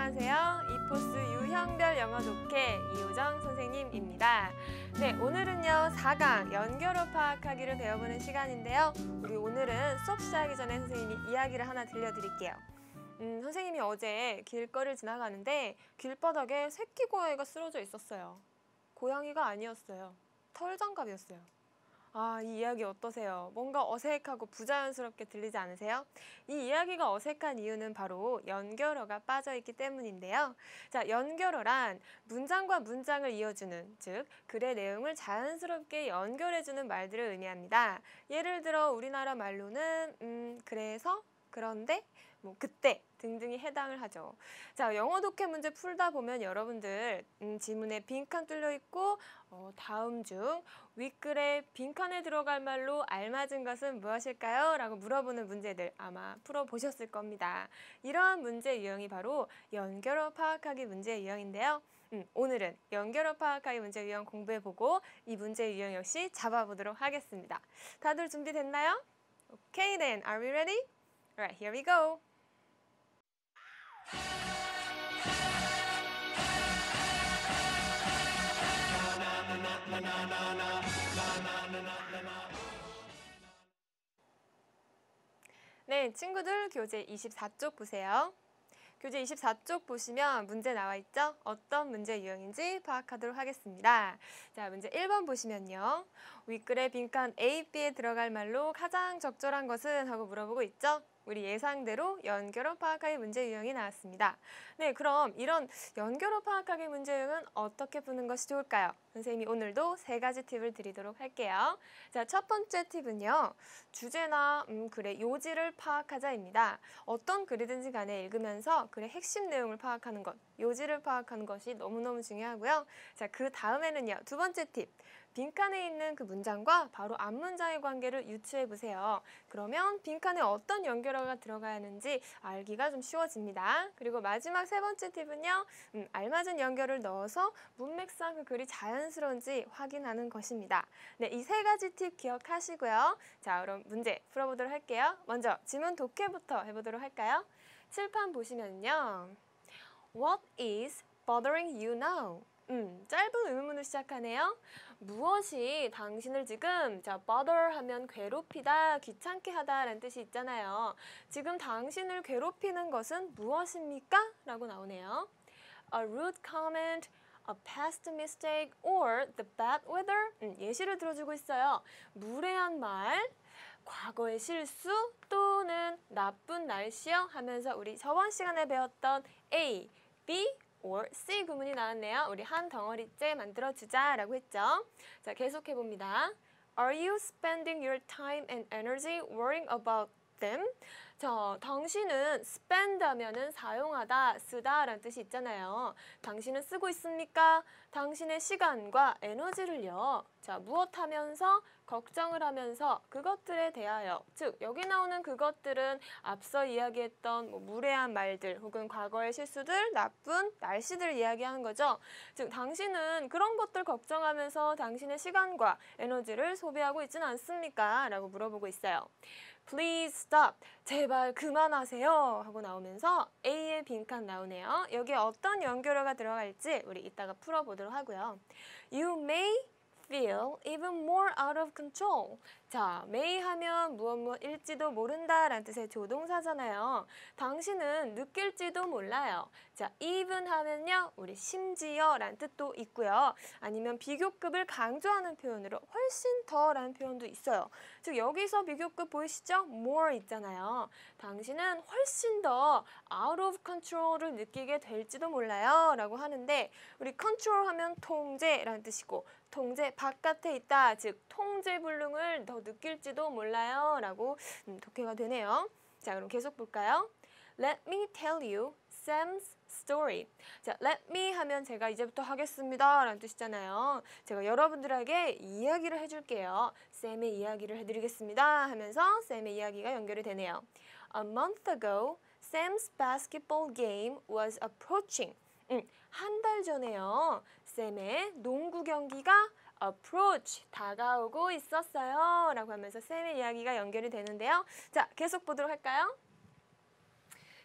안녕하세요. 이포스 유형별 영어 독해 이효정 선생님입니다. 네, 오늘은요 4강 연결어 파악하기를 배워보는 시간인데요. 우리 오늘은 수업 시작하기 전에 선생님이 이야기를 하나 들려드릴게요. 선생님이 어제 길거리를 지나가는데 길바닥에 새끼 고양이가 쓰러져 있었어요. 고양이가 아니었어요. 털장갑이었어요. 아, 이 이야기 어떠세요? 뭔가 어색하고 부자연스럽게 들리지 않으세요? 이 이야기가 어색한 이유는 바로 연결어가 빠져있기 때문인데요. 자, 연결어란 문장과 문장을 이어주는, 즉 글의 내용을 자연스럽게 연결해주는 말들을 의미합니다. 예를 들어 우리나라 말로는 그래서, 그런데, 뭐 그때 등등이 해당을 하죠. 자, 영어 독해 문제 풀다 보면 여러분들 지문에 빈칸 뚫려 있고 다음 중 윗글에 빈칸에 들어갈 말로 알맞은 것은 무엇일까요? 라고 물어보는 문제들 아마 풀어보셨을 겁니다. 이러한 문제 유형이 바로 연결어 파악하기 문제 유형인데요. 오늘은 연결어 파악하기 문제 유형 공부해보고 이 문제 유형 역시 잡아보도록 하겠습니다. 다들 준비됐나요? Okay then, are we ready? Alright, here we go. 네, 친구들 교재 24쪽 보세요. 교재 24쪽 보시면 문제 나와 있죠? 어떤 문제 유형인지 파악하도록 하겠습니다. 자, 문제 1번 보시면요. 윗글에 빈칸 A, B에 들어갈 말로 가장 적절한 것은? 하고 물어보고 있죠? 우리 예상대로 연결어 파악하기 문제 유형이 나왔습니다. 네, 그럼 이런 연결어 파악하기 문제 유형은 어떻게 푸는 것이 좋을까요? 선생님이 오늘도 3가지 팁을 드리도록 할게요. 자, 첫 번째 팁은요. 주제나 글의 요지를 파악하자입니다. 어떤 글이든지 간에 읽으면서 글의 핵심 내용을 파악하는 것, 요지를 파악하는 것이 너무너무 중요하고요. 자, 그 다음에는요. 두 번째 팁. 빈칸에 있는 그 문장과 바로 앞문장의 관계를 유추해 보세요. 그러면 빈칸에 어떤 연결어가 들어가야 하는지 알기가 좀 쉬워집니다. 그리고 마지막 세 번째 팁은요. 알맞은 연결을 넣어서 문맥상 그 글이 자연스러운지 확인하는 것입니다. 네, 이 3가지 팁 기억하시고요. 자, 그럼 문제 풀어보도록 할게요. 먼저 지문 독해부터 해보도록 할까요? 칠판 보시면요. What is bothering you now? 짧은 의문문으로 시작하네요. 무엇이 당신을 지금 bother 하면 괴롭히다, 귀찮게 하다 라는 뜻이 있잖아요. 지금 당신을 괴롭히는 것은 무엇입니까? 라고 나오네요. A rude comment, a past mistake, or the bad weather? 예시를 들어주고 있어요. 무례한 말, 과거의 실수 또는 나쁜 날씨요 하면서 우리 저번 시간에 배웠던 A, B, or C 구문이 나왔네요. 우리 한 덩어리째 만들어주자 라고 했죠. 자, 계속해봅니다. Are you spending your time and energy worrying about them? 자, 당신은 spend 하면은 사용하다, 쓰다 라는 뜻이 있잖아요. 당신은 쓰고 있습니까? 당신의 시간과 에너지를요. 자, 무엇 하면서? 걱정을 하면서 그것들에 대하여, 즉 여기 나오는 그것들은 앞서 이야기했던 무례한 말들 혹은 과거의 실수들, 나쁜 날씨들을 이야기하는 거죠. 즉 당신은 그런 것들 걱정하면서 당신의 시간과 에너지를 소비하고 있지는 않습니까? 라고 물어보고 있어요. Please stop. 제발 그만하세요. 하고 나오면서 A의 빈칸 나오네요. 여기에 어떤 연결어가 들어갈지 우리 이따가 풀어보도록 하고요. You may feel even more out of control. 자, may 하면 무엇일지도 모른다 라는 뜻의 조동사잖아요. 당신은 느낄지도 몰라요. 자, even 하면요. 우리 심지어 라는 뜻도 있고요. 아니면 비교급을 강조하는 표현으로 훨씬 더 라는 표현도 있어요. 즉 여기서 비교급 보이시죠? more 있잖아요. 당신은 훨씬 더 out of control을 느끼게 될지도 몰라요 라고 하는데 우리 control 하면 통제라는 뜻이고 통제 바깥에 있다, 즉 통제불능을 더 느낄지도 몰라요 라고 독해가 되네요. 자, 그럼 계속 볼까요? Let me tell you Sam's story. 자, let me 하면 제가 이제부터 하겠습니다 라는 뜻이잖아요. 제가 여러분들에게 이야기를 해줄게요. 쌤의 이야기를 해드리겠습니다 하면서 쌤의 이야기가 연결이 되네요. A month ago, Sam's basketball game was approaching. 한 달 전에요. 쌤의 농구 경기가 approach, 다가오고 있었어요 라고 하면서 쌤의 이야기가 연결이 되는데요. 자, 계속 보도록 할까요?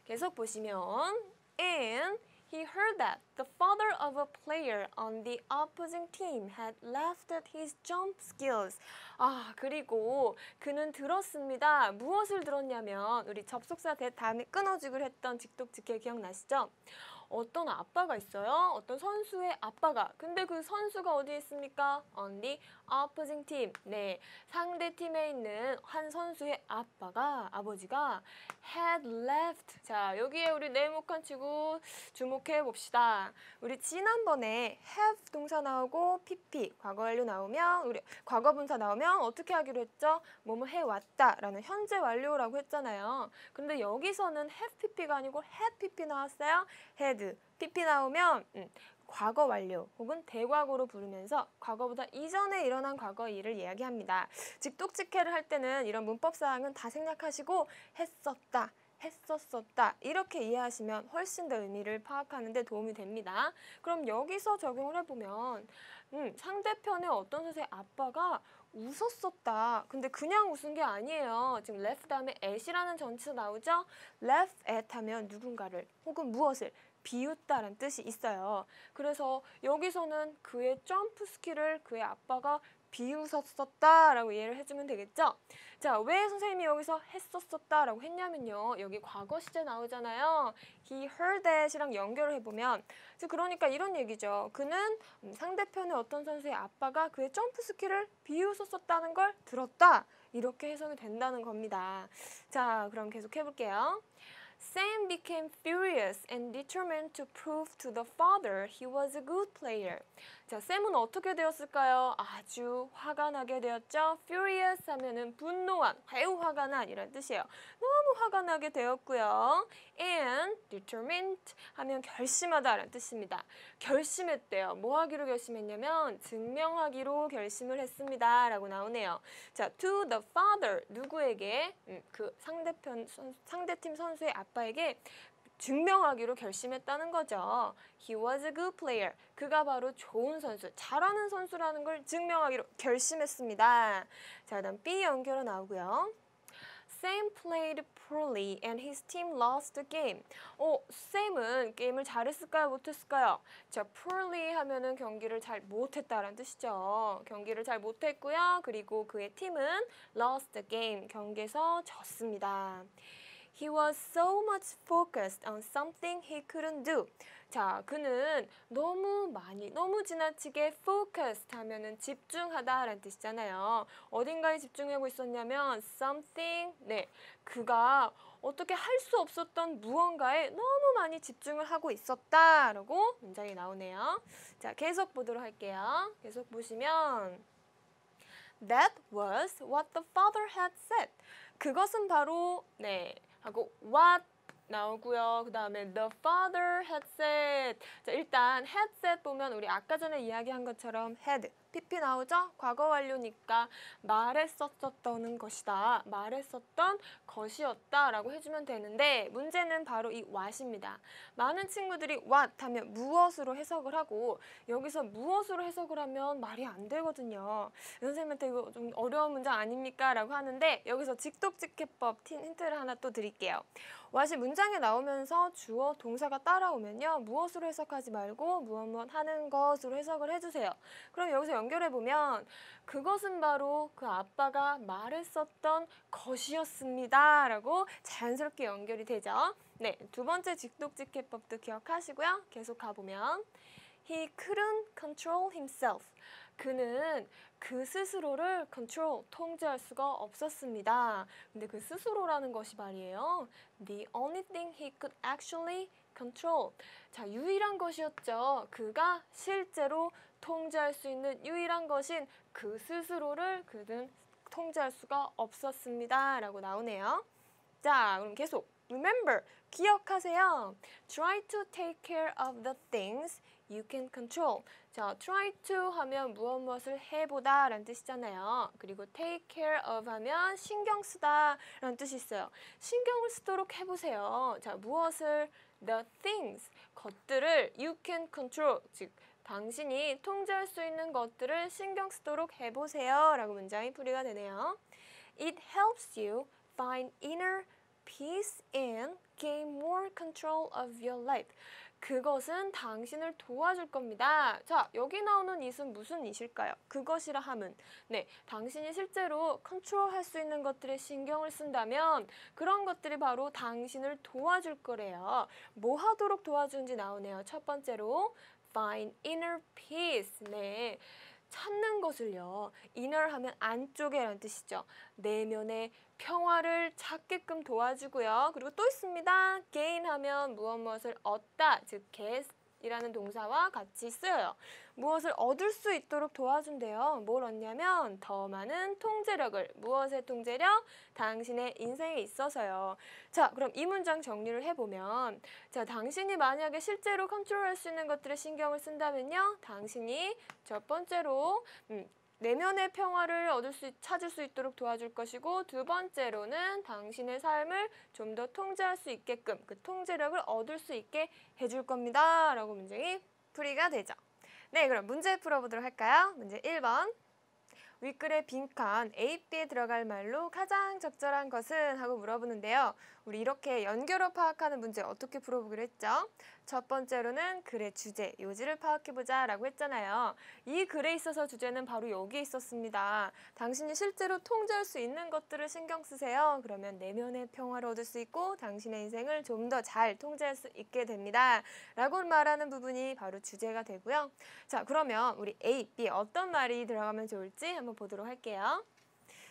계속 보시면 in He heard that the father of a player on the opposing team had laughed at his jump skills. 아, 그리고 그는 들었습니다. 무엇을 들었냐면 우리 접속사 다음에 끊어주기로 했던 직독직해 기억나시죠? 어떤 아빠가 있어요. 어떤 선수의 아빠가. 근데 그 선수가 어디에 있습니까? On the opposing team. 네, 상대 팀에 있는 한 선수의 아버지가 had left. 자, 여기에 우리 네모칸 치고 주목해 봅시다. 우리 지난번에 have 동사 나오고 pp, 과거 완료 나오면 우리 과거 분사 나오면 어떻게 하기로 했죠? 뭐뭐 해왔다라는 현재 완료라고 했잖아요. 근데 여기서는 have pp가 아니고 had pp 나왔어요. had pp 나오면 과거 완료 혹은 대과거로 부르면서 과거보다 이전에 일어난 과거 일을 이야기합니다. 직독직해를 할 때는 이런 문법 사항은 다 생략하시고 했었다, 했었었다 이렇게 이해하시면 훨씬 더 의미를 파악하는 데 도움이 됩니다. 그럼 여기서 적용을 해보면 상대편의 어떤 선수의 아빠가 웃었었다. 근데 그냥 웃은 게 아니에요. 지금 laugh 다음에 at이라는 전치사 나오죠? laugh at 하면 누군가를 혹은 무엇을 비웃다라는 뜻이 있어요. 그래서 여기서는 그의 점프 스킬을 그의 아빠가 비웃었었다라고 이해를 해주면 되겠죠? 자, 왜 선생님이 여기서 했었었다라고 했냐면요. 여기 과거 시제 나오잖아요. He heard that이랑 연결을 해보면 그러니까 이런 얘기죠. 그는 상대편의 어떤 선수의 아빠가 그의 점프 스킬을 비웃었었다는 걸 들었다. 이렇게 해석이 된다는 겁니다. 자, 그럼 계속 해볼게요. Sam became furious and determined to prove to the father he was a good player. 자, 샘은 어떻게 되었을까요? 아주 화가 나게 되었죠. Furious 하면은 분노한, 매우 화가 난 이런 뜻이에요. 너무 화가 나게 되었고요. And determined 하면 결심하다라는 뜻입니다. 결심했대요. 뭐 하기로 결심했냐면 증명하기로 결심을 했습니다. 라고 나오네요. 자, to the father, 누구에게? 그 상대팀 선수의 아빠에게 증명하기로 결심했다는 거죠. He was a good player. 그가 바로 좋은 선수, 잘하는 선수라는 걸 증명하기로 결심했습니다. 자, 그다음 B 연결어 나오고요. Sam played poorly and his team lost the game. Sam은 게임을 잘했을까요? 못했을까요? 자, poorly 하면은 경기를 잘 못했다라는 뜻이죠. 경기를 잘 못했고요. 그리고 그의 팀은 lost the game. 경기에서 졌습니다. He was so much focused on something he couldn't do. 자, 그는 너무 지나치게 focused 하면은 집중하다라는 뜻이잖아요. 어딘가에 집중하고 있었냐면 something, 네, 그가 어떻게 할 수 없었던 무언가에 너무 많이 집중을 하고 있었다라고 문장이 나오네요. 자, 계속 보도록 할게요. 계속 보시면 That was what the father had said. 그것은 바로, 네, 하고 what 나오고요. 그 다음에 the father had said. 자, 일단 had said 보면 우리 아까 전에 이야기한 것처럼 had, pp 나오죠? 과거 완료니까 말했었던 것이다. 말했었던 것이었다 라고 해주면 되는데 문제는 바로 이 what입니다. 많은 친구들이 what 하면 무엇으로 해석을 하고 여기서 무엇으로 해석을 하면 말이 안 되거든요. 선생님한테 이거 좀 어려운 문장 아닙니까? 라고 하는데 여기서 직독직해법 힌트를 하나 또 드릴게요. what이 문장에 나오면서 주어 동사가 따라오면요. 무엇으로 해석하지 말고 무엇 하는 것으로 해석을 해주세요. 그럼 여기서 연결해보면 그것은 바로 그 아빠가 말했었던 것이었습니다. 라고 자연스럽게 연결이 되죠. 네, 두 번째 직독직해법도 기억하시고요. 계속 가보면 He couldn't control himself. 그는 그 스스로를 통제할 수가 없었습니다. 근데 그 스스로라는 것이 말이에요. The only thing he could actually control. 자, 유일한 것이었죠. 그가 실제로 통제할 수 있는 유일한 것인 그 스스로를 그는 통제할 수가 없었습니다. 라고 나오네요. 자, 그럼 계속. Remember, 기억하세요. Try to take care of the things you can control. 자, try to 하면 무엇을 해보다 라는 뜻이잖아요. 그리고 take care of 하면 신경 쓰다 라는 뜻이 있어요. 신경을 쓰도록 해보세요. 자, 무엇을? The things, 것들을 you can control, 즉 당신이 통제할 수 있는 것들을 신경 쓰도록 해보세요 라고 문장이 풀이가 되네요. It helps you find inner peace and gain more control of your life. 그것은 당신을 도와줄 겁니다. 자, 여기 나오는 it은 무슨 it일까요? 그것이라 함은 네, 당신이 실제로 컨트롤할 수 있는 것들에 신경을 쓴다면 그런 것들이 바로 당신을 도와줄 거래요. 뭐 하도록 도와주는지 나오네요. 첫 번째로 find inner peace. 네. 찾는 것을요. inner 하면 안쪽에라는 뜻이죠. 내면의 평화를 찾게끔 도와주고요. 그리고 또 있습니다. gain 하면 무엇을 얻다, 즉 get이라는 동사와 같이 쓰여요. 무엇을 얻을 수 있도록 도와준대요. 뭘 얻냐면 더 많은 통제력을. 무엇의 통제력? 당신의 인생에 있어서요. 자, 그럼 이 문장 정리를 해보면 자, 당신이 만약에 실제로 컨트롤할 수 있는 것들에 신경을 쓴다면요. 당신이 첫 번째로 내면의 평화를 찾을 수 있도록 도와줄 것이고 두 번째로는 당신의 삶을 좀 더 통제할 수 있게끔 그 통제력을 얻을 수 있게 해줄 겁니다. 라고 문장이 풀이가 되죠. 네, 그럼 문제 풀어보도록 할까요? 문제 1번. 윗글의 빈칸 A, B에 들어갈 말로 가장 적절한 것은? 하고 물어보는데요. 우리 이렇게 연결어 파악하는 문제 어떻게 풀어보기로 했죠? 첫 번째로는 글의 주제, 요지를 파악해보자 라고 했잖아요. 이 글에 있어서 주제는 바로 여기에 있었습니다. 당신이 실제로 통제할 수 있는 것들을 신경 쓰세요. 그러면 내면의 평화를 얻을 수 있고 당신의 인생을 좀 더 잘 통제할 수 있게 됩니다. 라고 말하는 부분이 바로 주제가 되고요. 자, 그러면 우리 A, B 어떤 말이 들어가면 좋을지 한번 보도록 할게요.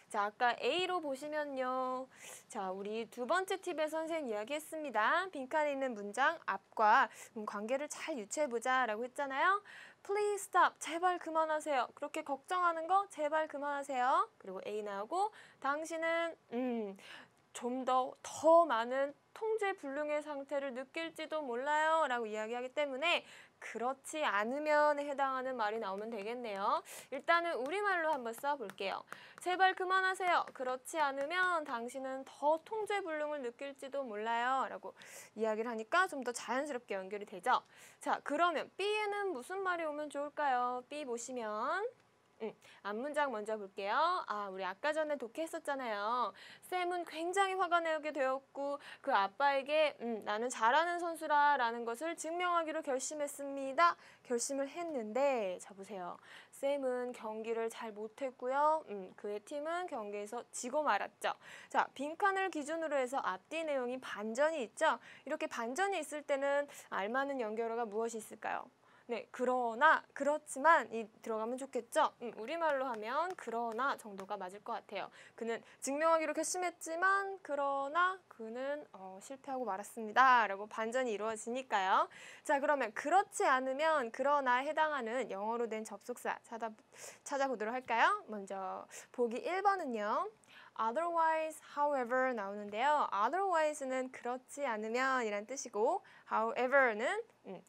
자, 아까 A로 보시면요. 자, 우리 두 번째 팁에 선생님 이야기했습니다. 빈칸에 있는 문장 앞과 관계를 잘 유추해보자 라고 했잖아요. Please stop. 제발 그만하세요. 그렇게 걱정하는 거 제발 그만하세요. 그리고 A 나오고 당신은 좀 더 많은 통제 불능의 상태를 느낄지도 몰라요 라고 이야기하기 때문에 그렇지 않으면에 해당하는 말이 나오면 되겠네요. 일단은 우리말로 한번 써볼게요. 제발 그만하세요. 그렇지 않으면 당신은 더 통제 불능을 느낄지도 몰라요 라고 이야기를 하니까 좀 더 자연스럽게 연결이 되죠. 자, 그러면 B에는 무슨 말이 오면 좋을까요? B 보시면 앞문장 먼저 볼게요. 아, 우리 아까 전에 독해했었잖아요. 쌤은 굉장히 화가 나게 되었고 그 아빠에게 나는 잘하는 선수라 라는 것을 증명하기로 결심했습니다. 결심을 했는데 자 보세요. 쌤은 경기를 잘 못했고요. 그의 팀은 경기에서 지고 말았죠. 자, 빈칸을 기준으로 해서 앞뒤 내용이 반전이 있죠. 이렇게 반전이 있을 때는 알맞은 연결어가 무엇이 있을까요? 네, 그러나, 그렇지만 이 들어가면 좋겠죠? 우리말로 하면 그러나 정도가 맞을 것 같아요. 그는 증명하기로 결심했지만 그러나 그는 실패하고 말았습니다. 라고 반전이 이루어지니까요. 자, 그러면 그렇지 않으면 그러나에 해당하는 영어로 된 접속사 찾아보도록 할까요? 먼저 보기 1번은요. otherwise, however 나오는데요. otherwise는 그렇지 않으면 이란 뜻이고 however는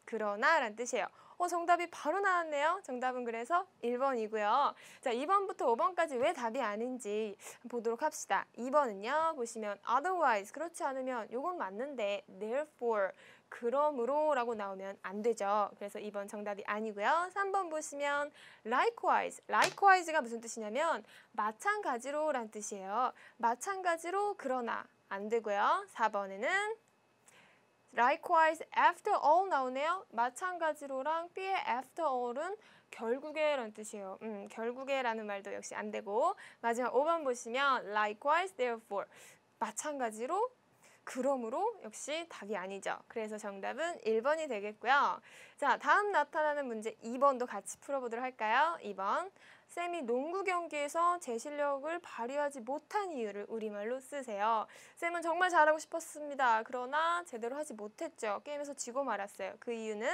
그러나 라는 뜻이에요. 정답이 바로 나왔네요. 정답은 그래서 1번이고요. 자, 2번부터 5번까지 왜 답이 아닌지 보도록 합시다. 2번은요. 보시면 otherwise, 그렇지 않으면 요건 맞는데 therefore, 그러므로 라고 나오면 안 되죠. 그래서 2번 정답이 아니고요. 3번 보시면 likewise, likewise가 무슨 뜻이냐면 마찬가지로 란 뜻이에요. 마찬가지로 그러나 안 되고요. 4번에는 likewise, after all 나오네요. 마찬가지로랑 B의 after all은 결국에 라는 뜻이에요. 결국에 라는 말도 역시 안 되고 마지막 5번 보시면 likewise, therefore 마찬가지로 그러므로 역시 답이 아니죠. 그래서 정답은 1번이 되겠고요. 자, 다음 나타나는 문제 2번도 같이 풀어보도록 할까요? 2번. 쌤이 농구 경기에서 제 실력을 발휘하지 못한 이유를 우리말로 쓰세요. 쌤은 정말 잘하고 싶었습니다. 그러나 제대로 하지 못했죠. 게임에서 지고 말았어요. 그 이유는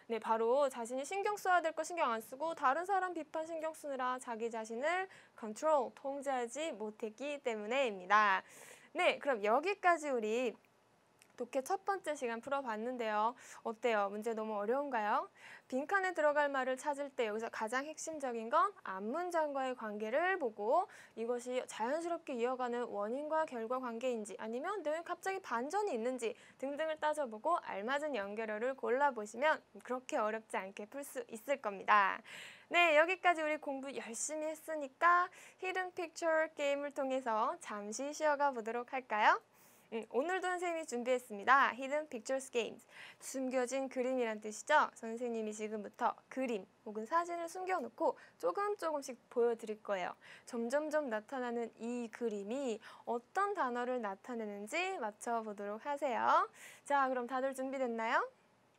네, 바로 자신이 신경 써야 될 거 신경 안 쓰고 다른 사람 비판 신경 쓰느라 자기 자신을 컨트롤, 통제하지 못했기 때문에입니다. 네, 그럼 여기까지 우리 독해 첫 번째 시간 풀어봤는데요. 어때요? 문제 너무 어려운가요? 빈칸에 들어갈 말을 찾을 때 여기서 가장 핵심적인 건 앞문장과의 관계를 보고 이것이 자연스럽게 이어가는 원인과 결과 관계인지 아니면 내용에 갑자기 반전이 있는지 등등을 따져보고 알맞은 연결어를 골라보시면 그렇게 어렵지 않게 풀 수 있을 겁니다. 네, 여기까지 우리 공부 열심히 했으니까 히든 픽처 게임을 통해서 잠시 쉬어가 보도록 할까요? 오늘도 선생님이 준비했습니다. Hidden Pictures Games. 숨겨진 그림이란 뜻이죠. 선생님이 지금부터 그림 혹은 사진을 숨겨놓고 조금씩 보여드릴 거예요. 점점점 나타나는 이 그림이 어떤 단어를 나타내는지 맞춰보도록 하세요. 자, 그럼 다들 준비됐나요?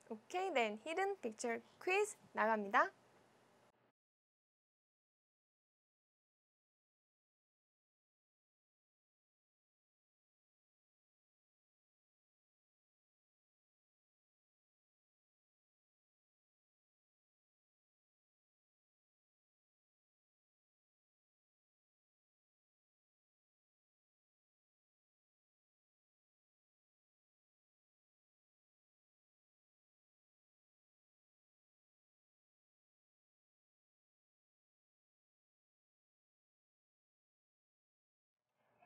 오케이, then Hidden Picture Quiz 나갑니다.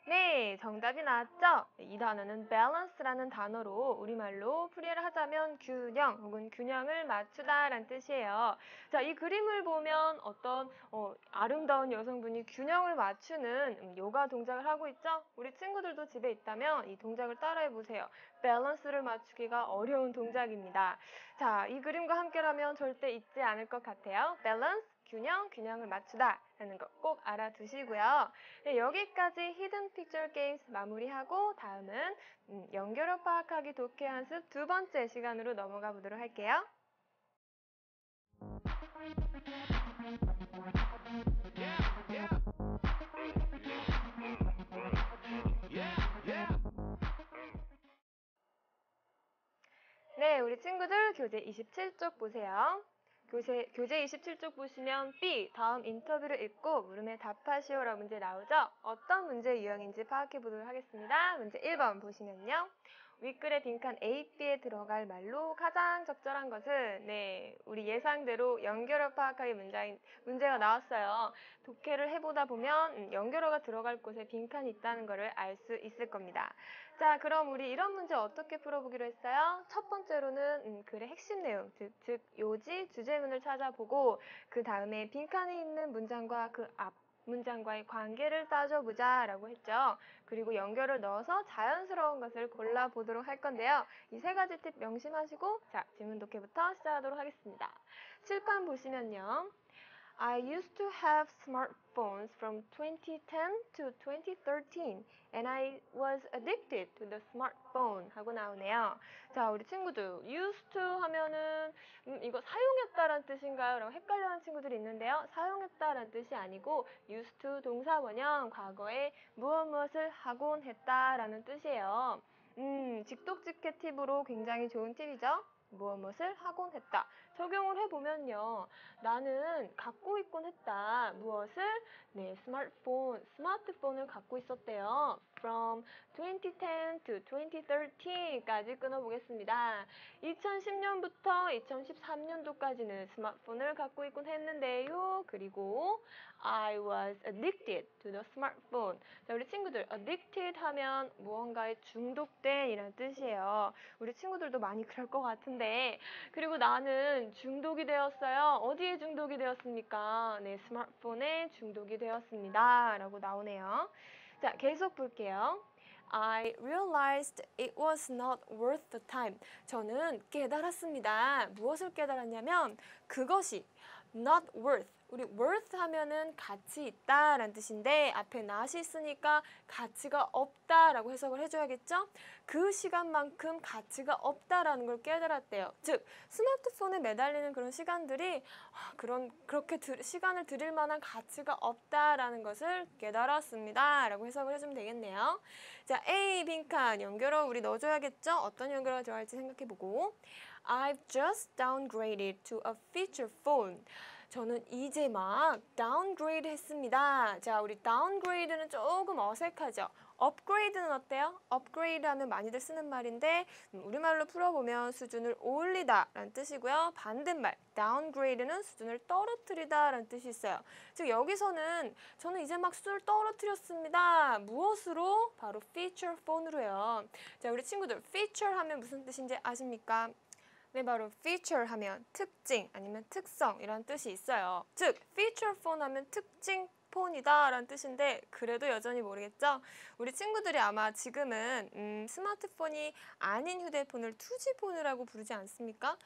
네, 정답이 나왔죠? 이 단어는 balance라는 단어로 우리말로 풀이를 하자면 균형 혹은 균형을 맞추다 라는 뜻이에요. 자, 이 그림을 보면 어떤 아름다운 여성분이 균형을 맞추는 요가 동작을 하고 있죠? 우리 친구들도 집에 있다면 이 동작을 따라해 보세요. 밸런스를 맞추기가 어려운 동작입니다. 자, 이 그림과 함께라면 절대 잊지 않을 것 같아요. 밸런스, 균형을 맞추다 라는 거 꼭 알아두시고요. 네, 여기까지 히든 픽처 게임스 마무리하고 다음은 연결어 파악하기 독해 연습 두 번째 시간으로 넘어가 보도록 할게요. 네, 우리 친구들 교재 27쪽 보세요. 교재 27쪽 보시면 B, 다음 인터뷰를 읽고 물음에 답하시오라고 문제 나오죠? 어떤 문제 유형인지 파악해 보도록 하겠습니다. 문제 1번 보시면요. 윗글의 빈칸 A, B에 들어갈 말로 가장 적절한 것은 우리 예상대로 연결어 파악하기 문제가 나왔어요. 독해를 해보다 보면 연결어가 들어갈 곳에 빈칸이 있다는 것을 알 수 있을 겁니다. 자, 그럼 우리 이런 문제 어떻게 풀어보기로 했어요? 첫 번째로는 글의 핵심 내용, 즉 요지, 주제문을 찾아보고 그 다음에 빈칸이 있는 문장과 그 앞 문장과의 관계를 따져보자 라고 했죠. 그리고 연결을 넣어서 자연스러운 것을 골라보도록 할 건데요. 이 세 가지 팁 명심하시고 자, 지문 독해부터 시작하도록 하겠습니다. 칠판 보시면요. I used to have smartphones from 2010 to 2013 and I was addicted to the smartphone 하고 나오네요. 자, 우리 친구들 used to 하면은 이거 사용했다라는 뜻인가요? 라고 헷갈려하는 친구들이 있는데요. 사용했다라는 뜻이 아니고 used to 동사 원형 과거에 무엇을 하곤 했다라는 뜻이에요. 직독직해 팁으로 굉장히 좋은 팁이죠. 무엇을 하곤 했다. 적용을 해보면요. 나는 갖고 있곤 했다. 무엇을? 스마트폰을 갖고 있었대요. From 2010 to 2013까지 끊어보겠습니다. 2010년부터 2013년도까지는 스마트폰을 갖고 있곤 했는데요. 그리고 I was addicted to the smartphone. 자, 우리 친구들 addicted 하면 무언가에 중독된 이라는 뜻이에요. 우리 친구들도 많이 그럴 것 같은데 그리고 나는 중독이 되었어요. 어디에 중독이 되었습니까? 네, 스마트폰에 중독이 되었습니다. 라고 나오네요. 자, 계속 볼게요. I realized it was not worth the time. 저는 깨달았습니다. 무엇을 깨달았냐면 그것이 not worth. 우리 worth 하면은 가치 있다 라는 뜻인데 앞에 not이 있으니까 가치가 없다 라고 해석을 해줘야겠죠? 그 시간만큼 가치가 없다라는 걸 깨달았대요. 즉 스마트폰에 매달리는 그런 시간들이 그렇게 시간을 들일 만한 가치가 없다라는 것을 깨달았습니다 라고 해석을 해주면 되겠네요. 자, A 빈칸 연결어 우리 넣어줘야겠죠? 어떤 연결어가 좋아할지 생각해보고 I've just downgraded to a feature phone. 저는 이제 막 다운그레이드 했습니다. 자, 우리 다운그레이드는 조금 어색하죠? 업그레이드는 어때요? 업그레이드 하면 많이들 쓰는 말인데 우리말로 풀어보면 수준을 올리다 라는 뜻이고요. 반대말 다운그레이드는 수준을 떨어뜨리다 라는 뜻이 있어요. 즉 여기서는 저는 이제 막 수준을 떨어뜨렸습니다. 무엇으로? 바로 feature phone으로요. 자, 우리 친구들 feature 하면 무슨 뜻인지 아십니까? 네, 바로 feature 하면 특징 아니면 특성 이런 뜻이 있어요. 즉 feature phone 하면 특징 스마트폰이다 라는 뜻인데 그래도 여전히 모르겠죠? 우리 친구들이 아마 지금은 스마트폰이 아닌 휴대폰을 투지폰이라고 부르지 않습니까?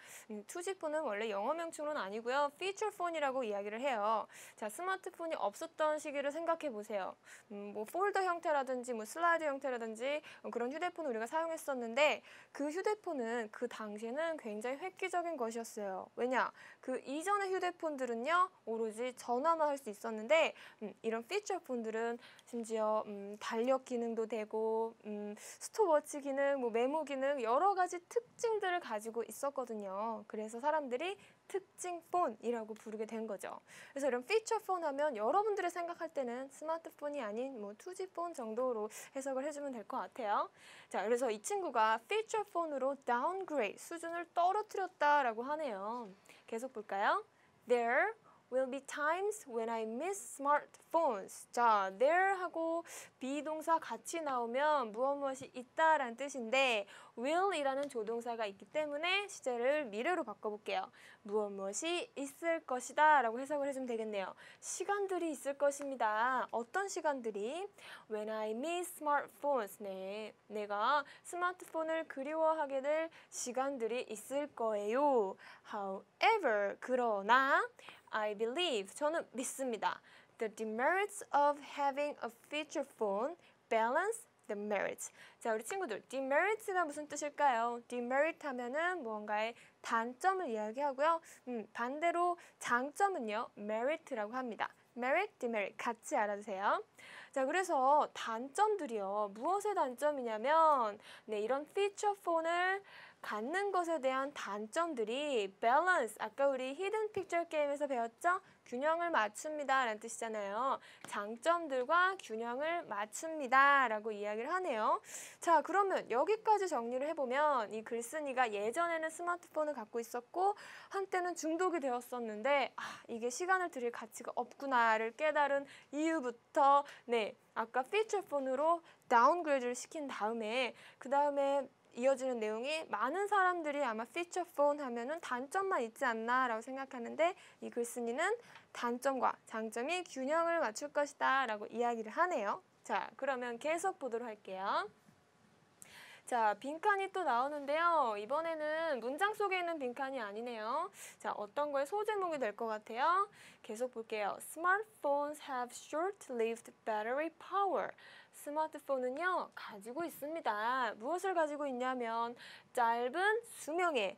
투지폰은 원래 영어 명칭은 아니고요. 피처폰이라고 이야기를 해요. 자, 스마트폰이 없었던 시기를 생각해 보세요. 뭐 폴더 형태라든지 뭐 슬라이드 형태라든지 그런 휴대폰을 우리가 사용했었는데 그 휴대폰은 그 당시에는 굉장히 획기적인 것이었어요. 왜냐? 그 이전의 휴대폰들은요 오로지 전화만 할 수 있었는데 이런 피처폰들은 심지어 달력 기능도 되고 스톱워치 기능, 뭐 메모 기능 여러 가지 특징들을 가지고 있었거든요. 그래서 사람들이 특징폰이라고 부르게 된 거죠. 그래서 이런 피처폰 하면 여러분들이 생각할 때는 스마트폰이 아닌 뭐 투지폰 정도로 해석을 해주면 될 것 같아요. 자, 그래서 이 친구가 피처폰으로 downgrade, 수준을 떨어뜨렸다라고 하네요. 계속 볼까요? There will be times when I miss smartphones. 자, there 하고 비동사 같이 나오면 무엇이 있다라는 뜻인데 will이라는 조동사가 있기 때문에 시제를 미래로 바꿔볼게요. 무엇이 있을 것이다 라고 해석을 해주면 되겠네요. 시간들이 있을 것입니다. 어떤 시간들이? When I miss smartphones. 네, 내가 스마트폰을 그리워하게 될 시간들이 있을 거예요. However, 그러나 I believe, 저는 믿습니다. The demerits of having a feature phone balance the merits. 자, 우리 친구들, demerits가 무슨 뜻일까요? demerit 하면은 무언가의 단점을 이야기하고요. 반대로 장점은요, merit라고 합니다. merit, demerit 같이 알아두세요. 자, 그래서 단점들이요. 무엇의 단점이냐면 네, 이런 피처 폰을 갖는 것에 대한 단점들이 balance, 아까 우리 히든 픽처 게임에서 배웠죠? 균형을 맞춥니다 라는 뜻이잖아요. 장점들과 균형을 맞춥니다 라고 이야기를 하네요. 자, 그러면 여기까지 정리를 해보면 이 글쓴이가 예전에는 스마트폰을 갖고 있었고 한때는 중독이 되었었는데 이게 시간을 들일 가치가 없구나를 깨달은 이후부터 네, 아까 피처폰으로 다운그레이드를 시킨 다음에 그 다음에 이어지는 내용이 많은 사람들이 아마 피처폰 하면은 단점만 있지 않나 라고 생각하는데 이 글쓴이는 단점과 장점이 균형을 맞출 것이다 라고 이야기를 하네요. 자, 그러면 계속 보도록 할게요. 자, 빈칸이 또 나오는데요. 이번에는 문장 속에 있는 빈칸이 아니네요. 자, 어떤 거의 소제목이 될 것 같아요. 계속 볼게요. Smartphones have short-lived battery power. 스마트폰은요, 가지고 있습니다. 무엇을 가지고 있냐면 짧은 수명의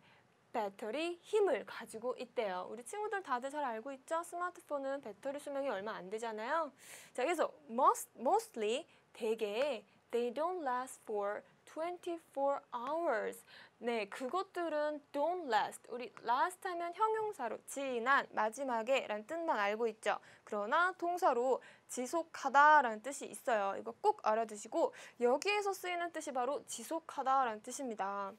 배터리 힘을 가지고 있대요. 우리 친구들 다들 잘 알고 있죠? 스마트폰은 배터리 수명이 얼마 안 되잖아요. 자, 그래서 mostly, 대개 they don't last for 24 hours. 네, 그것들은 don't last. 우리 last 하면 형용사로 지난, 마지막에 라는 뜻만 알고 있죠. 그러나 동사로 지속하다라는 뜻이 있어요. 이거 꼭 알아두시고 여기에서 쓰이는 뜻이 바로 지속하다라는 뜻입니다.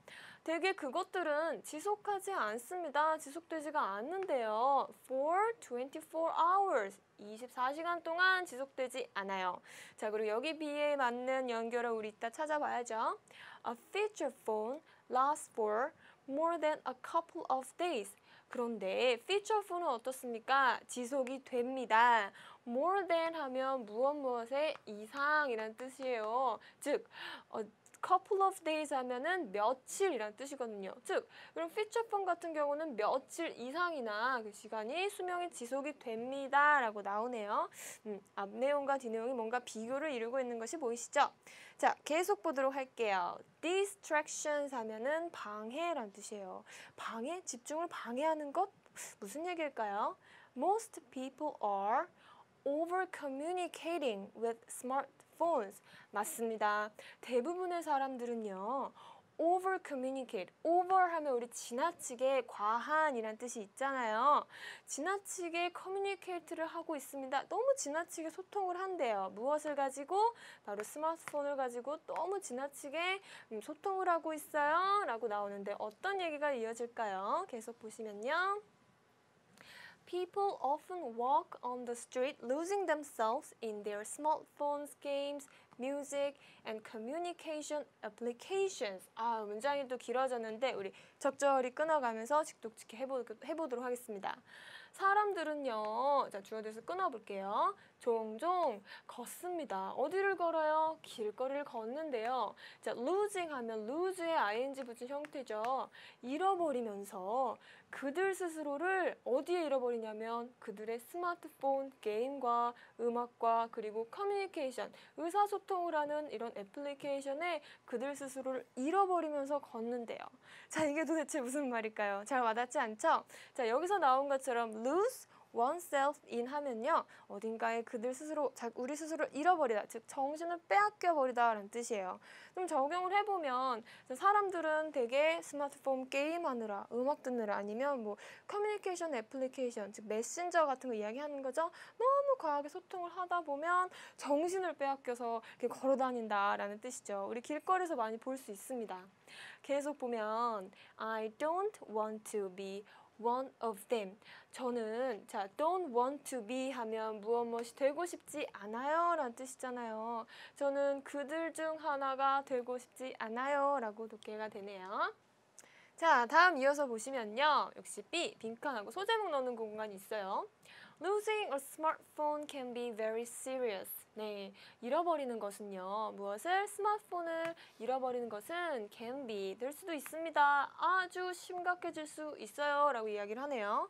대개 그것들은 지속하지 않습니다. 지속되지가 않는데요. For 24 hours. 24시간 동안 지속되지 않아요. 자, 그리고 여기 B에 맞는 연결을 우리 이따 찾아봐야죠. A feature phone lasts for more than a couple of days. 그런데 feature phone은 어떻습니까? 지속이 됩니다. more than 하면 무엇의 이상이라는 뜻이에요. 즉, couple of days 하면은 며칠이라는 뜻이거든요. 즉, 그럼 피처폰 같은 경우는 며칠 이상이나 그 시간이 수명이 지속이 됩니다 라고 나오네요. 앞 내용과 뒤 내용이 뭔가 비교를 이루고 있는 것이 보이시죠? 자, 계속 보도록 할게요. distractions 하면은 방해라는 뜻이에요. 방해? 집중을 방해하는 것? 무슨 얘기일까요? Most people are over communicating with smartphones. 맞습니다. 대부분의 사람들은요. over communicate. over 하면 우리 지나치게 과한이란 뜻이 있잖아요. 지나치게 communicate를 하고 있습니다. 너무 지나치게 소통을 한대요. 무엇을 가지고? 바로 스마트폰을 가지고 너무 지나치게 소통을 하고 있어요. 라고 나오는데 어떤 얘기가 이어질까요? 계속 보시면요. People often walk on the street losing themselves in their smartphones, games, music, and communication applications. 문장이 또 길어졌는데 우리 적절히 끊어가면서 직독직해 해보도록 하겠습니다. 사람들은요. 자, 주어에서 끊어볼게요. 종종 걷습니다. 어디를 걸어요? 길거리를 걷는데요. 자, losing 하면 lose의 ing 붙인 형태죠. 잃어버리면서 그들 스스로를 어디에 잃어버리냐면 그들의 스마트폰, 게임과 음악과 그리고 커뮤니케이션, 의사소통을 하는 이런 애플리케이션에 그들 스스로를 잃어버리면서 걷는데요. 자, 이게 도대체 무슨 말일까요? 잘 와닿지 않죠? 자, 여기서 나온 것처럼 lose oneself in 하면요. 어딘가에 그들 스스로, 우리 스스로 잃어버리다, 즉 정신을 빼앗겨버리다 라는 뜻이에요. 좀 적용을 해보면 사람들은 되게 스마트폰 게임하느라, 음악 듣느라 아니면 뭐 커뮤니케이션 애플리케이션, 즉 메신저 같은 거 이야기하는 거죠. 너무 과하게 소통을 하다 보면 정신을 빼앗겨서 이렇게 걸어다닌다라는 뜻이죠. 우리 길거리에서 많이 볼 수 있습니다. 계속 보면 I don't want to be one of them. 저는 자 don't want to be 하면 무엇이 되고 싶지 않아요 라는 뜻이잖아요. 저는 그들 중 하나가 되고 싶지 않아요 라고 독해가 되네요. 자, 다음 이어서 보시면요. 역시 B, 빈칸하고 소제목 넣는 공간이 있어요. Losing a smartphone can be very serious. 네, 잃어버리는 것은요. 무엇을? 스마트폰을 잃어버리는 것은 can be, 될 수도 있습니다. 아주 심각해질 수 있어요. 라고 이야기를 하네요.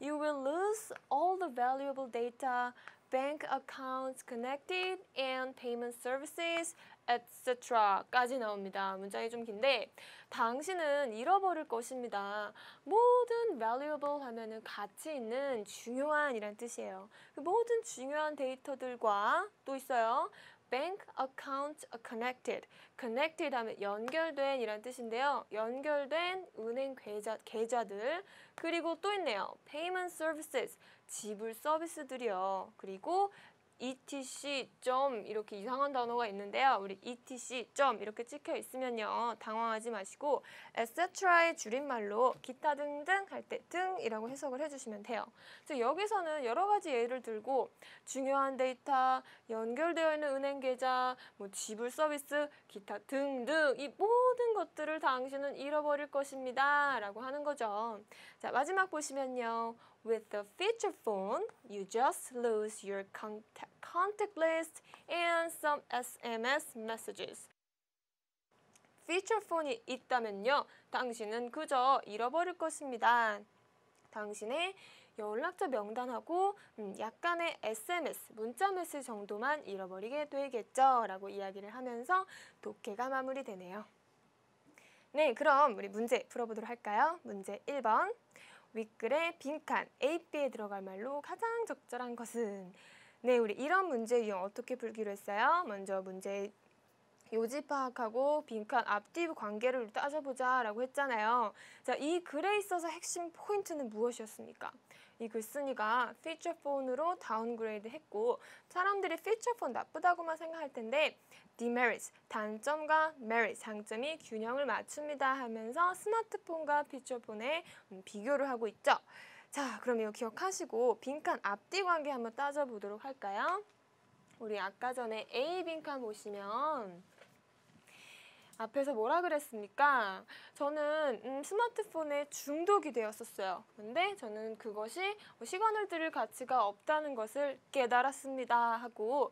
You will lose all the valuable data, bank accounts connected, and payment services, etc. 까지 나옵니다. 문장이 좀 긴데 당신은 잃어버릴 것입니다. 모든 valuable 하면은 가치 있는 중요한 이란 뜻이에요. 그 모든 중요한 데이터들과 또 있어요. bank account connected. connected 하면 연결된 이란 뜻인데요. 연결된 은행 계좌들 그리고 또 있네요. payment services. 지불 서비스들이요. 그리고 etc. 이렇게 이상한 단어가 있는데요. 우리 etc. 이렇게 찍혀 있으면요. 당황하지 마시고 etc의 줄임말로 기타 등등 할 때 등이라고 해석을 해주시면 돼요. 즉 여기서는 여러 가지 예를 들고 중요한 데이터, 연결되어 있는 은행 계좌, 뭐 지불 서비스, 기타 등등 이 모든 것들을 당신은 잃어버릴 것입니다. 라고 하는 거죠. 자, 마지막 보시면요. With the feature phone, you just lose your contact list and some SMS messages. feature phone이 있다면요. 당신은 그저 잃어버릴 것입니다. 당신의 연락처 명단하고 약간의 SMS, 문자 메시지 정도만 잃어버리게 되겠죠. 라고 이야기를 하면서 독해가 마무리되네요. 네, 그럼 우리 문제 풀어보도록 할까요? 문제 1번. 윗글의 빈칸 A, B에 들어갈 말로 가장 적절한 것은? 네, 우리 이런 문제 유형 어떻게 풀기로 했어요? 먼저 문제 요지 파악하고 빈칸 앞뒤 관계를 따져보자 라고 했잖아요. 자, 이 글에 있어서 핵심 포인트는 무엇이었습니까? 이 글쓴이가 피처 폰으로 다운그레이드 했고 사람들이 피처 폰 나쁘다고만 생각할 텐데 demerits, 단점과 merit, 장점이 균형을 맞춥니다 하면서 스마트폰과 피처폰의 비교를 하고 있죠. 자, 그럼 이거 기억하시고 빈칸 앞뒤 관계 한번 따져보도록 할까요? 우리 아까 전에 A 빈칸 보시면 앞에서 뭐라 그랬습니까? 저는 스마트폰에 중독이 되었었어요. 근데 저는 그것이 시간을 들일 가치가 없다는 것을 깨달았습니다 하고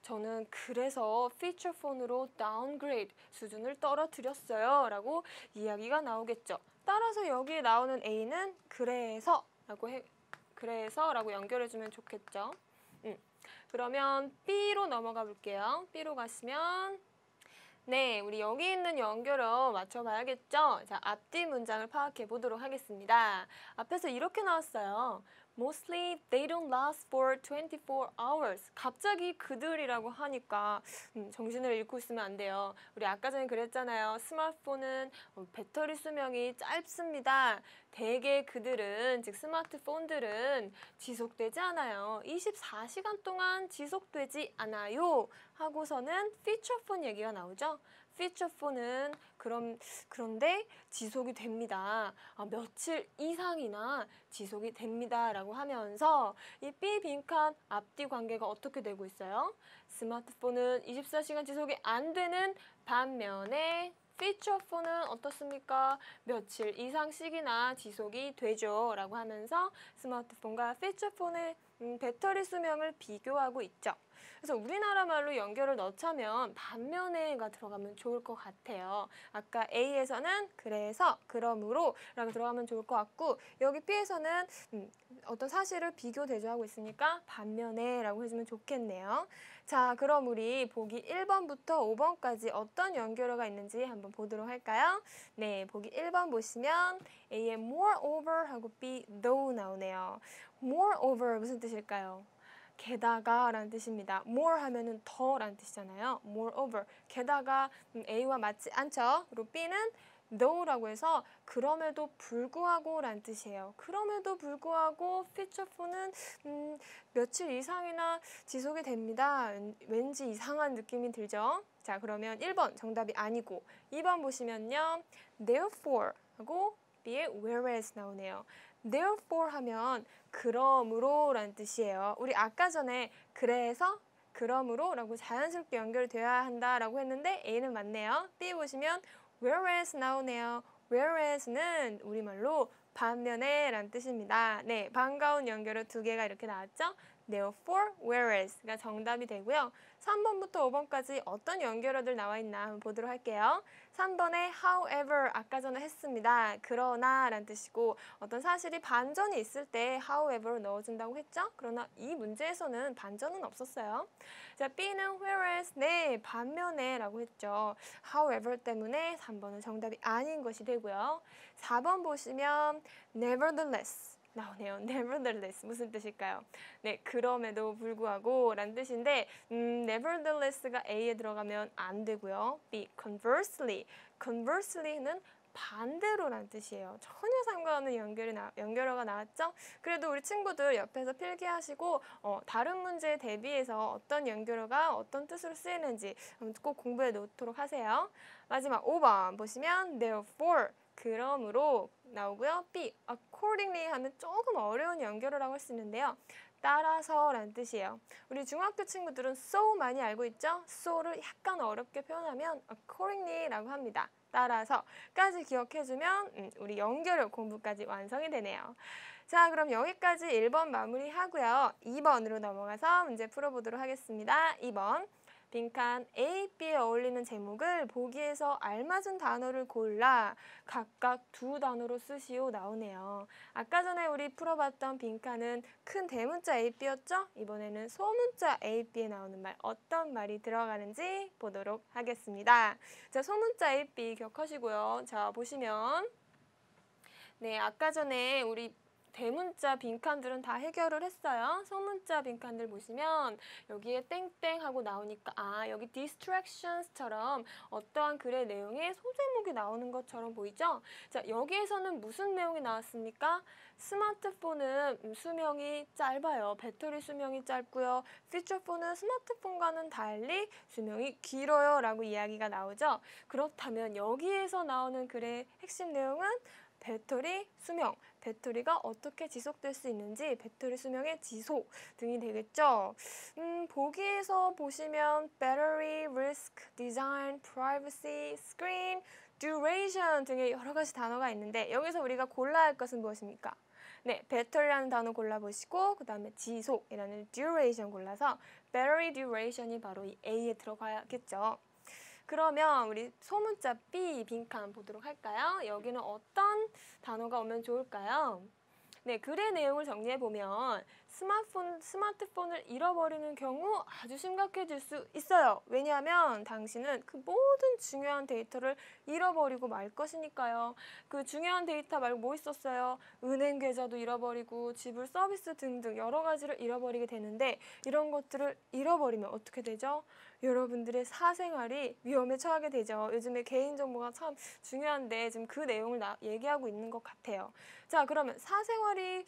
저는 그래서 피처폰으로 다운그레이드, 수준을 떨어뜨렸어요 라고 이야기가 나오겠죠. 따라서 여기에 나오는 A는 그래서라고 연결해주면 좋겠죠. 그러면 B로 넘어가 볼게요. B로 가시면 네, 우리 여기 있는 연결을 맞춰봐야겠죠? 자, 앞뒤 문장을 파악해 보도록 하겠습니다. 앞에서 이렇게 나왔어요. Mostly they don't last for 24 hours. 갑자기 그들이라고 하니까 정신을 잃고 있으면 안 돼요. 우리 아까 전에 그랬잖아요. 스마트폰은 배터리 수명이 짧습니다. 대개 그들은, 즉 스마트폰들은 지속되지 않아요. 24시간 동안 지속되지 않아요. 하고서는 피처폰 얘기가 나오죠. 피처폰은 그런데 지속이 됩니다. 며칠 이상이나 지속이 됩니다. 라고 하면서 이 B 빈칸 앞뒤 관계가 어떻게 되고 있어요? 스마트폰은 24시간 지속이 안 되는 반면에 feature phone은 어떻습니까? 며칠 이상씩이나 지속이 되죠. 라고 하면서 스마트폰과 feature phone의 배터리 수명을 비교하고 있죠. 그래서 우리나라 말로 연결을 넣자면 반면에가 들어가면 좋을 것 같아요. 아까 A에서는 그래서, 그러므로 라고 들어가면 좋을 것 같고 여기 B에서는 어떤 사실을 비교 대조하고 있으니까 반면에 라고 해주면 좋겠네요. 자, 그럼 우리 보기 1번부터 5번까지 어떤 연결어가 있는지 한번 보도록 할까요? 네, 보기 1번 보시면 A에 moreover 하고 B though 나오네요. moreover 무슨 뜻일까요? 게다가 라는 뜻입니다. more 하면은 더 라는 뜻이잖아요. moreover. 게다가 A와 맞지 않죠? 그리고 B는 though라고 해서 그럼에도 불구하고 라는 뜻이에요. 그럼에도 불구하고 feature phone은 며칠 이상이나 지속이 됩니다. 왠지 이상한 느낌이 들죠? 자, 그러면 1번 정답이 아니고 2번 보시면요. therefore 하고 B에 whereas 나오네요. therefore 하면 그러므로 라는 뜻이에요. 우리 아까 전에 그래서 그러므로 라고 자연스럽게 연결돼야 한다라고 했는데 A는 맞네요. B 보시면 whereas 나오네요. whereas는 우리말로 반면에 라는 뜻입니다. 네, 반가운 연결어 두 개가 이렇게 나왔죠? therefore, whereas가 정답이 되고요. 3번부터 5번까지 어떤 연결어들 나와 있나 한번 보도록 할게요. 3번에 however 아까 전에 했습니다. 그러나 라는 뜻이고 어떤 사실이 반전이 있을 때 however 넣어준다고 했죠? 그러나 이 문제에서는 반전은 없었어요. 자, B는 whereas 네 반면에 라고 했죠. however 때문에 3번은 정답이 아닌 것이 되고요. 4번 보시면 nevertheless 나오네요. nevertheless 무슨 뜻일까요? 네, 그럼에도 불구하고 라는 뜻인데 nevertheless가 A에 들어가면 안 되고요. B, conversely는 반대로라는 뜻이에요. 전혀 상관없는 연결어가 나왔죠? 그래도 우리 친구들 옆에서 필기하시고 다른 문제에 대비해서 어떤 연결어가 어떤 뜻으로 쓰이는지 꼭 공부해 놓도록 하세요. 마지막 5번 보시면 therefore 그러므로 나오고요. B, accordingly 하면 조금 어려운 연결어라고 할 수 있는데요. 따라서 라는 뜻이에요. 우리 중학교 친구들은 so 많이 알고 있죠? so를 약간 어렵게 표현하면 accordingly 라고 합니다. 따라서까지 기억해주면 우리 연결어 공부까지 완성이 되네요. 자, 그럼 여기까지 1번 마무리하고요. 2번으로 넘어가서 문제 풀어보도록 하겠습니다. 2번. 빈칸 A, B에 어울리는 제목을 보기에서 알맞은 단어를 골라 각각 두 단어로 쓰시오 나오네요. 아까 전에 우리 풀어봤던 빈칸은 큰 대문자 A, B였죠? 이번에는 소문자 A, B에 나오는 말 어떤 말이 들어가는지 보도록 하겠습니다. 자, 소문자 A, B 기억하시고요. 자, 보시면 네, 아까 전에 우리 대문자 빈칸들은 다 해결을 했어요. 소문자 빈칸들 보시면 여기에 땡땡 하고 나오니까 여기 distractions처럼 어떠한 글의 내용에 소제목이 나오는 것처럼 보이죠? 자, 여기에서는 무슨 내용이 나왔습니까? 스마트폰은 수명이 짧아요. 배터리 수명이 짧고요. 피처폰은 스마트폰과는 달리 수명이 길어요 라고 이야기가 나오죠. 그렇다면 여기에서 나오는 글의 핵심 내용은 배터리 수명, 배터리가 어떻게 지속될 수 있는지 배터리 수명의 지속 등이 되겠죠. 보기에서 보시면 battery, risk, design, privacy, screen, duration 등의 여러 가지 단어가 있는데 여기서 우리가 골라야 할 것은 무엇입니까? 네, 배터리라는 단어 골라보시고 그 다음에 지속이라는 duration 골라서 battery duration이 바로 이 A에 들어가야겠죠. 그러면 우리 소문자 B 빈칸 보도록 할까요? 여기는 어떤 단어가 오면 좋을까요? 네, 글의 내용을 정리해보면 스마트폰을 잃어버리는 경우 아주 심각해질 수 있어요. 왜냐하면 당신은 그 모든 중요한 데이터를 잃어버리고 말 것이니까요. 그 중요한 데이터 말고 뭐 있었어요? 은행 계좌도 잃어버리고 지불 서비스 등등 여러 가지를 잃어버리게 되는데 이런 것들을 잃어버리면 어떻게 되죠? 여러분들의 사생활이 위험에 처하게 되죠. 요즘에 개인정보가 참 중요한데 지금 그 내용을 얘기하고 있는 것 같아요. 자, 그러면 사생활이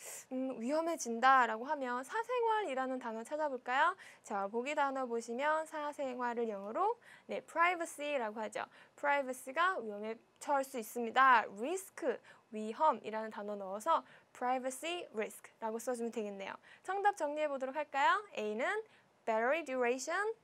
위험해진다라고 하면 사생활이라는 단어 찾아볼까요? 자, 보기 단어 보시면 사생활을 영어로 네, privacy라고 하죠. privacy가 위험에 처할 수 있습니다. risk, 위험이라는 단어 넣어서 privacy risk라고 써주면 되겠네요. 정답 정리해 보도록 할까요? A는 battery duration,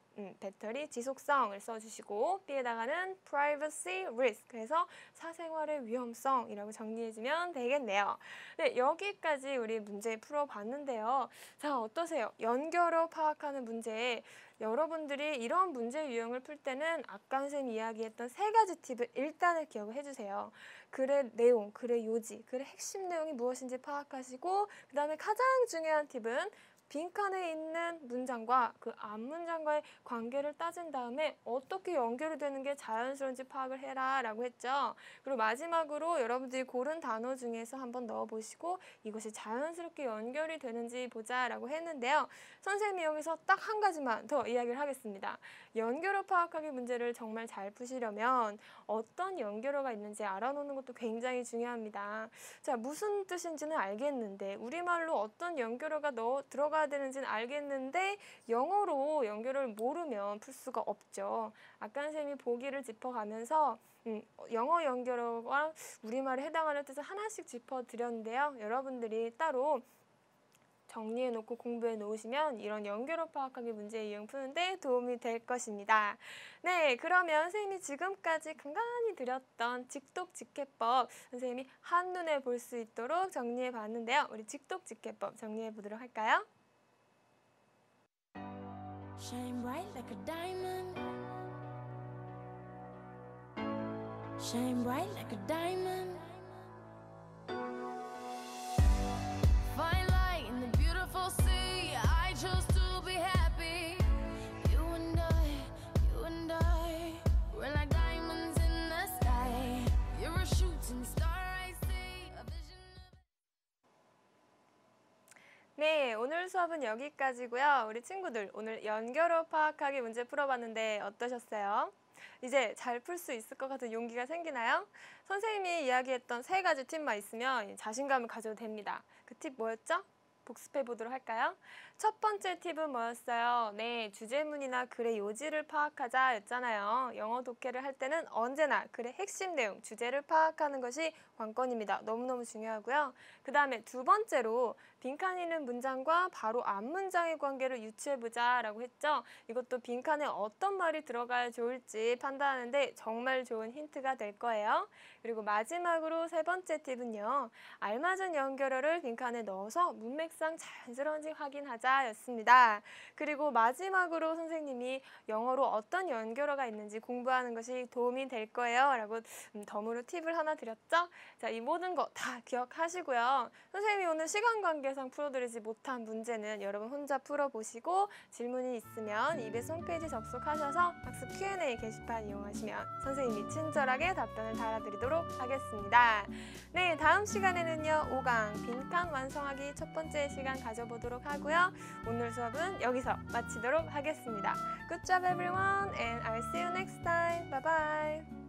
배터리 지속성을 써주시고 B에다가는 privacy risk, 그래서 사생활의 위험성이라고 정리해주면 되겠네요. 네, 여기까지 우리 문제 풀어봤는데요. 자, 어떠세요? 연결어 파악하는 문제, 여러분들이 이런 문제 유형을 풀 때는 아까 선생님이 이야기했던 3가지 팁을 일단은 기억을 해주세요. 글의 내용, 글의 요지, 글의 핵심 내용이 무엇인지 파악하시고, 그 다음에 가장 중요한 팁은 빈칸에 있는 문장과 그 앞문장과의 관계를 따진 다음에 어떻게 연결이 되는 게 자연스러운지 파악을 해라 라고 했죠. 그리고 마지막으로 여러분들이 고른 단어 중에서 한번 넣어보시고 이것이 자연스럽게 연결이 되는지 보자 라고 했는데요. 선생님이 여기서 딱 한 가지만 더 이야기를 하겠습니다. 연결어 파악하기 문제를 정말 잘 푸시려면 어떤 연결어가 있는지 알아놓는 것도 굉장히 중요합니다. 자, 무슨 뜻인지는 알겠는데, 우리말로 어떤 연결어가 들어가야 되는지는 알겠는데 영어로 연결어를 모르면 풀 수가 없죠. 아까 선생님이 보기를 짚어가면서 영어 연결어와 우리말에 해당하는 뜻을 하나씩 짚어드렸는데요. 여러분들이 따로 정리해놓고 공부해 놓으시면 이런 연결어 파악하기 문제 유형 푸는데 도움이 될 것입니다. 네, 그러면 선생님이 지금까지 간간히 드렸던 직독직해법 선생님이 한눈에 볼 수 있도록 정리해 봤는데요. 우리 직독직해법 정리해 보도록 할까요? Shine bright like a diamond. Shine bright like a diamond. Fine light in the beautiful sea. I chose to be happy. You and I, we're like diamonds in the sky. You're a shooting star, I see. A vision of... 네, 오늘 수업은 여기까지고요. 우리 친구들 오늘 연결어 파악하기 문제 풀어봤는데 어떠셨어요? 이제 잘 풀 수 있을 것 같은 용기가 생기나요? 선생님이 이야기했던 3가지 팁만 있으면 자신감을 가져도 됩니다. 그 팁 뭐였죠? 복습해 보도록 할까요? 첫 번째 팁은 뭐였어요? 네, 주제문이나 글의 요지를 파악하자 였잖아요. 영어 독해를 할 때는 언제나 글의 핵심 내용, 주제를 파악하는 것이 관건입니다. 너무너무 중요하고요. 그 다음에 두 번째로 빈칸이 있는 문장과 바로 앞 문장의 관계를 유추해보자 라고 했죠. 이것도 빈칸에 어떤 말이 들어가야 좋을지 판단하는데 정말 좋은 힌트가 될 거예요. 그리고 마지막으로 3번째 팁은요. 알맞은 연결어를 빈칸에 넣어서 문맥상 자연스러운지 확인하자 였습니다. 그리고 마지막으로 선생님이 영어로 어떤 연결어가 있는지 공부하는 것이 도움이 될 거예요 라고 덤으로 팁을 하나 드렸죠. 자, 이 모든 거 다 기억하시고요. 선생님이 오늘 시간 관계상 풀어드리지 못한 문제는 여러분 혼자 풀어보시고 질문이 있으면 EBS 홈페이지 접속하셔서 학습 Q&A 게시판 이용하시면 선생님이 친절하게 답변을 달아드리도록 하겠습니다. 네, 다음 시간에는요. 5강 빈칸 완성하기 첫 번째 시간 가져보도록 하고요. 오늘 수업은 여기서 마치도록 하겠습니다. Good job everyone and I'll see you next time. Bye bye.